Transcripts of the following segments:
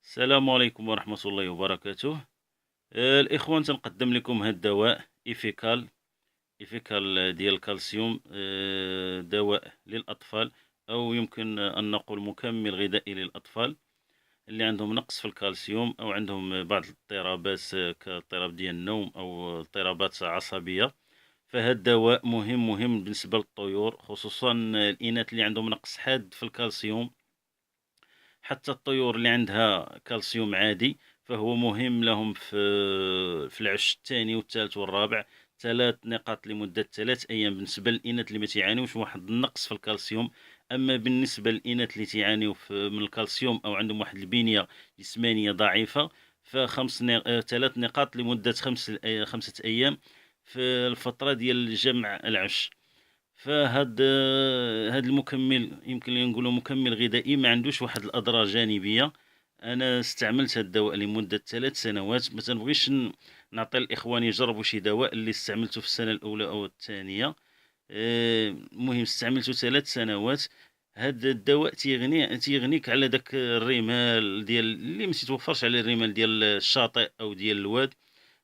السلام عليكم ورحمة الله وبركاته. الإخوان تنقدم لكم هذا الدواء إيفيكال ديال الكالسيوم، دواء للأطفال، أو يمكن أن نقول مكمل غذائي للأطفال اللي عندهم نقص في الكالسيوم أو عندهم بعض الاضطرابات، كاضطراب ديال النوم أو اضطرابات عصبية. فهذا الدواء مهم بالنسبة للطيور، خصوصا الإناث اللي عندهم نقص حاد في الكالسيوم. حتى الطيور اللي عندها كالسيوم عادي فهو مهم لهم في العش الثاني والثالث والرابع. 3 نقاط لمدة 3 أيام بالنسبة للإناث اللي ما تيعانيوش واحد النقص في الكالسيوم. أما بالنسبة للإناث اللي تيعانيو من الكالسيوم أو عندهم واحد البنية جسمانية ضعيفة، 3 نقاط لمدة 5 أيام في الفترة ديال جمع العش. هاد المكمل يمكن لي نقولوا مكمل غذائي، ما عندوش واحد الأضرار جانبية. أنا استعملت هاد الدواء لمدة 3 سنوات، ما تنبغيش نعطي الإخوان يجربوا شي دواء اللي استعملته في السنة الأولى أو الثانية. المهم استعملته 3 سنوات. هاد الدواء تيغنيك على داك الرمال ديال اللي ما تيتوفرش عليه، الرمال ديال الشاطئ أو ديال الواد.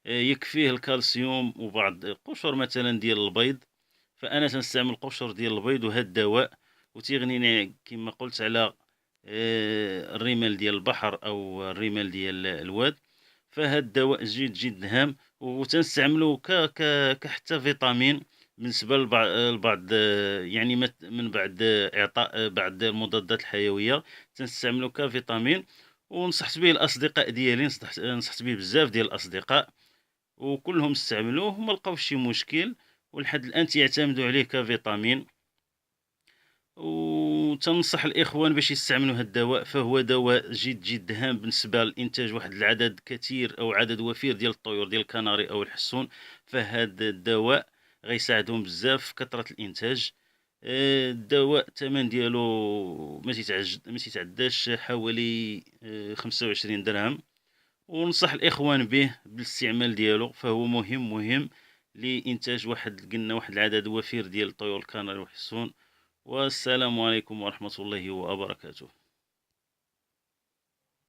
يكفيه الكالسيوم وبعض قشور مثلا ديال البيض. فأنا تنستعمل قشور ديال البيض وهاد الدواء، وتيغنيني كما قلت على الرمال ديال البحر أو الرمال ديال الواد. فهاد الدواء جد هام، وتنستعملو كحتى فيتامين بالنسبة لبعض، يعني من بعد إعطاء بعض المضادات الحيوية تنستعملو كفيتامين. ونصحت به الأصدقاء ديالي، نصحت به بزاف ديال الأصدقاء وكلهم استعملوه وما لقاوش شي مشكل، ولحد الآن تيعتمدوا عليه كفيتامين. وتنصح الإخوان باش يستعملوا هذا الدواء، فهو دواء جد هام بالنسبة لإنتاج واحد العدد كثير أو عدد وفير ديال الطيور ديال الكناري أو الحسون. فهذا الدواء غيساعدهم بزاف في كثرة الإنتاج. الدواء الثمن ديالو ما تيتعداش حوالي 25 درهم. ونصح الإخوان به بالاستعمال ديالو، فهو مهم لإنتاج واحد العدد وفير ديال الطيور الكناري والحسون. والسلام عليكم ورحمة الله وبركاته.